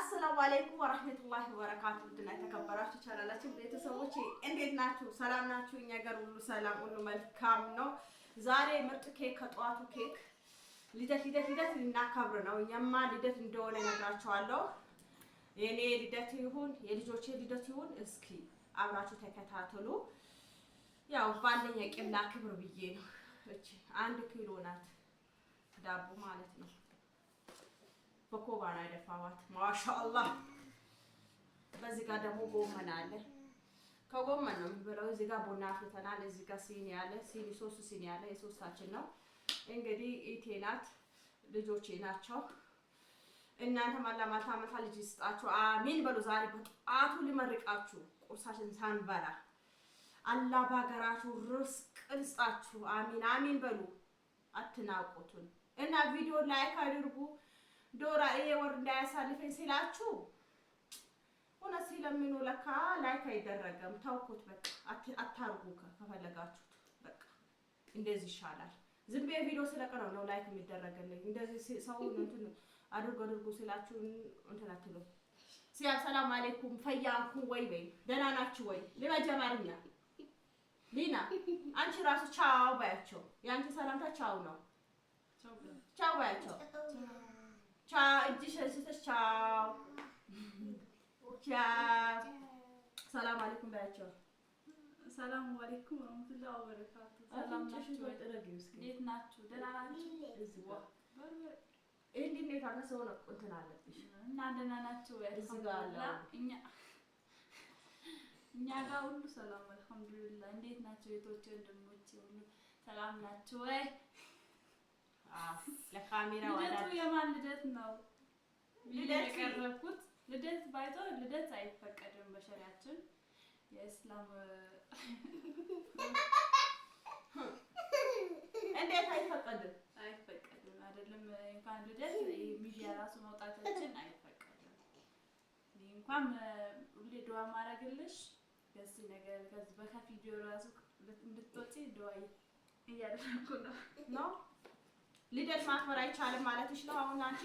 السلام عليكم ورحمة الله وبركاته. دنا تكبرات ቻናላችን ቤተሰቦች እንዴት ናችሁ? ሰላም ናችሁ? እኛ ጋር ሁሉ ሰላም ሁሉ መልካም ነው። ዛሬ ምርጥ ኬክ ከጧቱ ኬክ ልደት ልናከብር ነው። እኛማ ልደት እንደሆነ ነግራችኋለሁ። የኔ ልደት ይሁን የልጆቼ ልደት ይሁን እስኪ አብራችሁ ተከታተሉ። ያው ባለኝ የቅምላ ክብር ብዬ ነው። እቺ 1 ኪሎ ናት ዳቦ ማለት ነው። በኮባ ነው ያደፋዋት። ማሻአላህ። በዚህ ጋር ደግሞ ጎመን አለ። ከጎመን ነው የሚበላው። እዚህ ጋር ቡና አፍልተናል። እዚህ ጋር ሲኒ አለ። ሲኒ 3 ሲኒ አለ። የሶስታችን ነው። እንግዲህ ኢቴ ናት፣ ልጆቼ ናቸው። እናንተ ማላማታ ማታ ልጅ ይስጣችሁ። አሚን በሉ። ዛሬ በጧቱ ሊመርቃችሁ ቁርሳችን ሳንበላ አላህ ባገራችሁ ርስቅ ይስጣችሁ። አሚን አሚን በሉ። አትናቁቱን እና ቪዲዮ ላይክ አድርጉ። ዶራ ይሄ ወር እንዳያሳልፈኝ ሲላችሁ እውነት ሲለምኑ ለካ ላይክ አይደረግም። ተውኩት በቃ አታርጉ። ከፈለጋችሁት በቃ እንደዚህ ይሻላል። ዝም ብዬ ቪዲዮ ስለቀረው ነው ላይክ የሚደረግልኝ። እንደዚህ ሰው እንትን አድርጉ ሲላችሁ እንትን አትሉ። ሰላም አለይኩም ፈያንኩ ወይ ደህና ናችሁ ወይ? ለመጀመሪያ ሊና አንቺ ራሱ ቻው ባያቸው። ያንቺ ሰላምታ ቻው ነው። ቻው ባያቸው። ቻው እጅሽ አንስተሽ ቻው ቻው። ሰላም አለይኩም ባያቸው። ሰላም አለይኩም ወራህመቱላሂ ወበረካቱ። ሰላም ናችሁ? እንዴት ናችሁ? ደህና ናችሁ? እዚጋ እንዴት አነሰው ነው እንትን አለብሽ እና ደህና ናችሁ? አልሐምዱሊላህ እኛ ጋር ሁሉ ሰላም አልሐምዱሊላህ። እንዴት ናችሁ እህቶቼ ወንድሞቼ? ሁሉ ሰላም ናችሁ ወይ? ለካሜራ ልደቱ የማን ልደት ነው? ልደት የቀረብኩት ልደት ባይቶ ልደት አይፈቀድም በሸሪዓችን የእስላም። እንዴት አይፈቀድም? አይፈቀድም አይደለም እንኳን ልደት ሚዲያ ራሱ መውጣታችን አይፈቀድም። እንኳን ሁሌ ዱዓ ማድረግልሽ በዚህ ነገር ከዚህ በከፊዲዮ ራሱ እንድትወጪ ዱዓ እያደረኩ ነው። ልደት ማክበር አይቻልም ማለትሽ ነው አሁን አንቺ?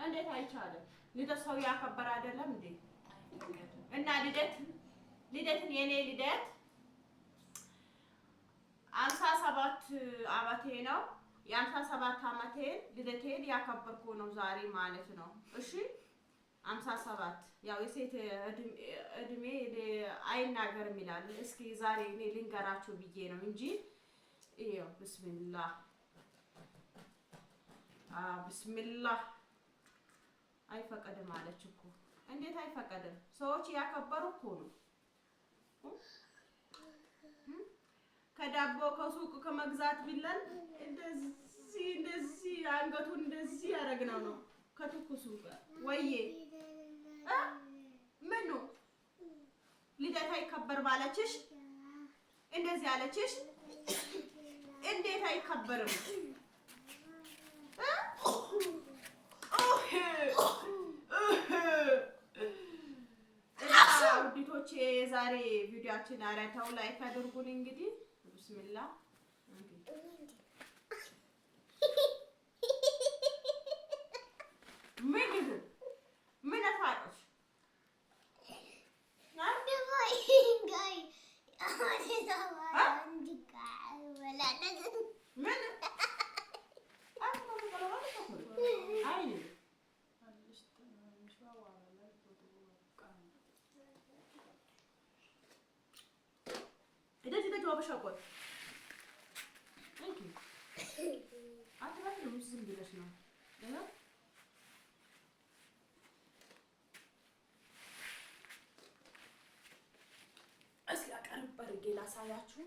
እንዴት አይቻልም? ልደት ሰው ያከበረ አይደለም እንዴ? እና ልደትን የኔ ልደት 57 ዓመቴ ነው። የ57 ዓመቴን ልደቴን ያከበርኩ ነው ዛሬ ማለት ነው። እሺ 57 ያው የሴት እድሜ አይናገርም ይላል። እስኪ ዛሬ እኔ ልንገራችሁ ብዬ ነው እንጂ ይሄው ቢስሚላህ ቢስሚላህ አይፈቀድም አለች እኮ። እንዴት አይፈቀድም? ሰዎች ያከበሩ እኮ ነው። ከዳቦ ከሱቅ ከመግዛት ቢለን እንደዚህ አንገቱን እንደዚህ ያደረግነው ነው ከትኩሱ ወይዬ ምኑ ልደት አይከበር ባለችሽ እንደዚህ አለችሽ። እንዴት አይከበርም? ውዲቶቼ ዛሬ ቪዲዮአችን አረታው ላይክ አድርጉን። እንግዲህ ቢስሚላህ ምን አፋጥሽ ወበሻቆት እንኪ አትባልም ዝም ብለሽ ነው ነው እስኪ አቀርብ አድርጌ ላሳያችሁ።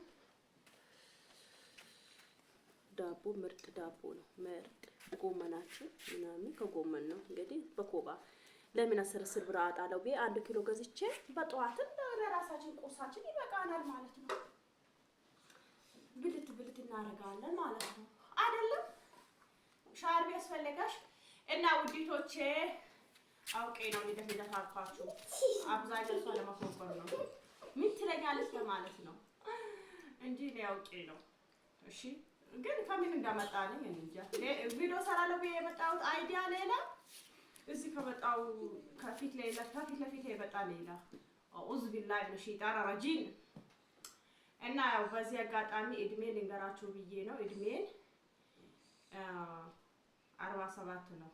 ዳቦ ምርጥ ዳቦ ነው። ምርጥ ጎመናችሁ ምናምን ከጎመን ነው እንግዲህ በኮባ ለምን 10 ብር አጣለው ቢ 1 ኪሎ ገዝቼ በጠዋት ለራሳችን ቁርሳችን ይበቃናል ማለት ነው። ብልት እናደርጋለን ማለት ነው አይደለም? ሻርቢ ያስፈልጋሽ እና ውዲቶቼ አውቄ ነው ልደት አልኳችሁ። አብዛኛው ሰው ለማፎፈር ነው ምን ትለኛለች ለማለት ነው እንጂ ነው አውቄ ነው። እሺ ግን ከምን እንዳመጣልኝ እንጃ። ቪዲዮ ሰራለሁ ብዬ የመጣሁት አይዲያ ሌላ፣ እዚህ ከመጣው ከፊት ለፊት የመጣ ሌላ። አኡዝ ቢላሂ ሚነ ሸይጣን ረጂም። እና ያው በዚህ አጋጣሚ እድሜ ልንገራችሁ ብዬ ነው። እድሜን 47 ነው።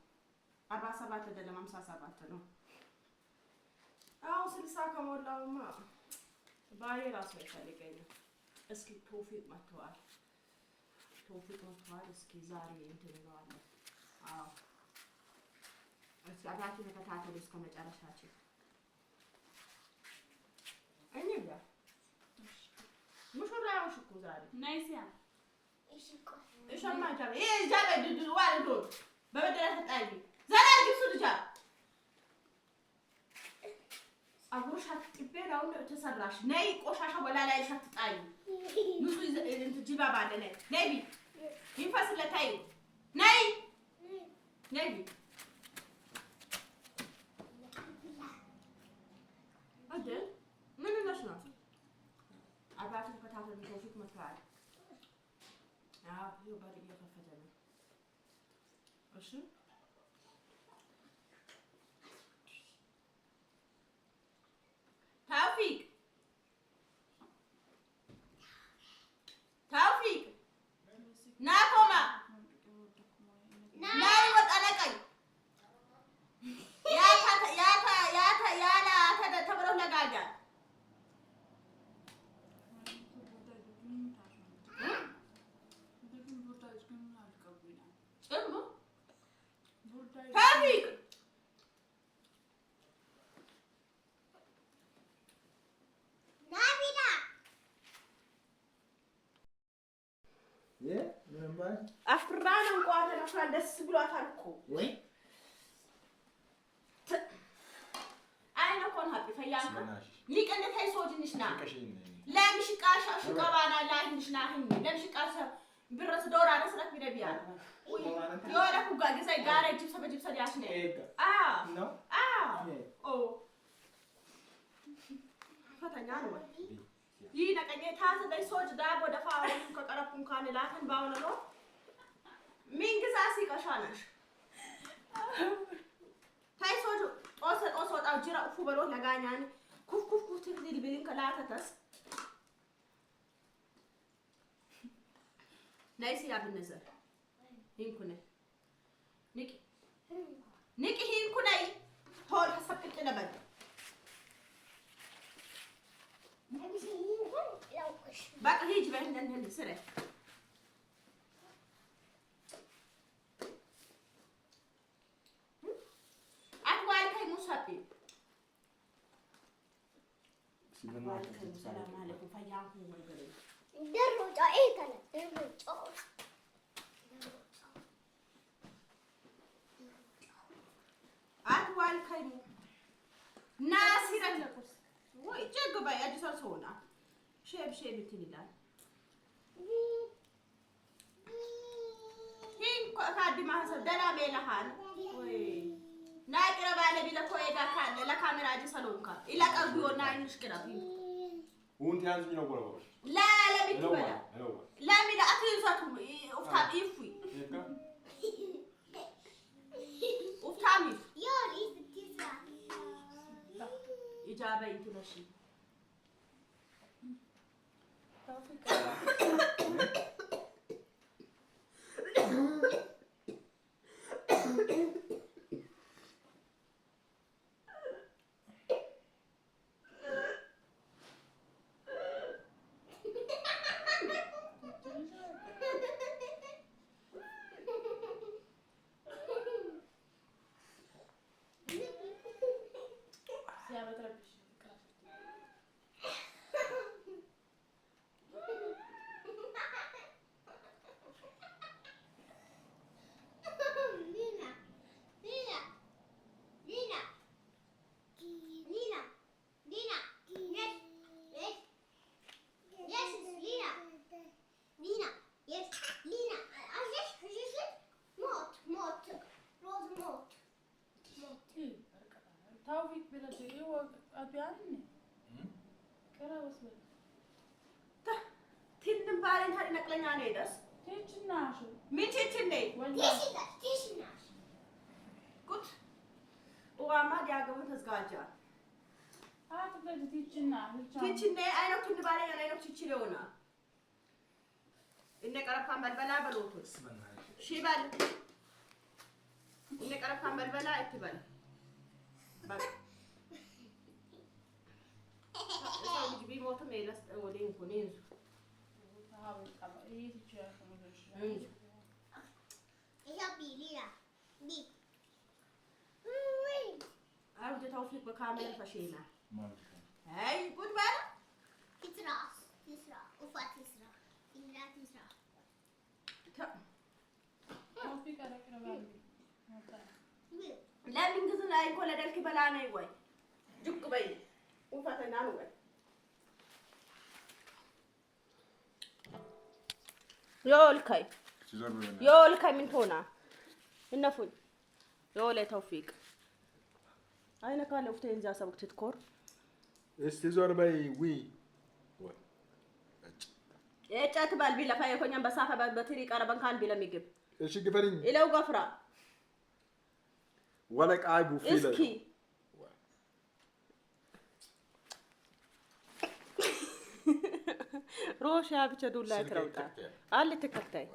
47 አይደለም 57 ነው። አሁን 60 ከሞላውማ ባሌ ራሱ አይፈልገኝም። እስኪ ቶፊቅ መጥተዋል። እስኪ ዛሬ እንትን እንለዋለን። አዎ እስኪ አብራችሁ ተከታተሉ እስከ መጨረሻችን። እኔ ጋር ሙሽራው ሽኩ ዛሬ ናይሲያ እሺማ ጃበ ጃበ ድዱ ዋልዶ በበደላ ተጣይ ዛሬ አግሱ ልጃ አብሮሽ አትጥቤ ነው ተሰራሽ ነይ ቆሻሻ ወላ ላይ ሻትጣይ ንሱ እንት ጅባባ አለ ነይ ነይ ይፈስለታይ ነይ ነይ አደ ምን ነሽ ነው አባቱ ከታተል ቶፊቅ መጥቷል። አዎ ይባል እየከፈተ ነው። እሺ ታውፊቅ ናኮማ ናይ ወጣለቀይ ያላ ተብለው ለጋጃ ታውፊቅ አፍራን እንኳን አፍራን ደስ ብሏታል እኮ ወይ አይነ ኮን ሀቢ ፈያንካ ሊቀንተ ይሶድንሽና ለምሽቃሻ ሽቀባና ላይንሽና ህኝ ለምሽቃሻ ብረስ ዶራ ነስረት ቢደቢያ ወይ የወለ ኩጋ ግዜ ጋራ ጅብሰ በጅብሰ ያስነ ነው ኦ ፈተኛ ነው ይህ ነቀኘ ታዘ ላይ ሶጅ ዳቦ ደፋው ከቀረኩን ካን ላተን ባውነ ነው ሚንግዛሲ ቀሻናሽ ታይ ሶጅ ጦስ ወጣው ጅራ ኡፉ በሎ ለጋኛን ኩፍ ትግል ቢልን ከላተተስ ናይሲ ያብነዘር ይንኩነ ንቂ ይንኩነይ ሆል ተሰቅጭ ለበል بقى هيجي بقى هنا سرع أقوالك هاي مصابي السلام عليكم فياكم والقريب درجة إيه كانت درجة أقوالك هاي ناسيرة ወይ ጀግባ አዲስ አልሶና ሼብ ይትላል ይን ካዲ ማህሰብ ደላ ሜለሃን ወይ ናቅረባ ለቢለ ኮይጋ ካለ ለካሜራ አዲስ አልሆንካ ኢላቀርቢውና አይንሽ ቅራቢ ወንት ያንዙኝ ነው ቆረቆ ላ ለቢት በላ ለሚላ አትይዛቱ ኡፍታ ይፉይ ኡፍታሚ يوري بتزرع إجابة أنت ماشي. ናሹ ምን ቺቺኔ Tishinash. ጉት ኡዋማ ዲያገቡ ተዝጋጃ አትበል ቲችና ብቻ ቺቺኔ አይነቱ ንባለ አይነቱ ቺቺሌውና እነ ቀረፋን በልበላ በሎቱስ ሺባል እነ ቀረፋን በልበላ አይትበል በቃ ሰው ልጅ ቢሞትም ይለስ ወዲን ኩኒን عاود توفيق بكامل فشينا هاي قول بقى لا من قصنا يقول لك بلانا يوي جك بي وفتنا نوي يولكاي يولكاي من هنا النفون يولي توفيق أين كان لوقتين جا سبق تذكر؟ استزور باي وي إيش أتبال بيلا فاي يكون يوم بسافة بطريق أربعة كان بيلا ميجب ايش يقفلين إلى وقفرة ولك عيب وفيلة إسكي روش يا بتشدول لا تروتا قال لي تكتاي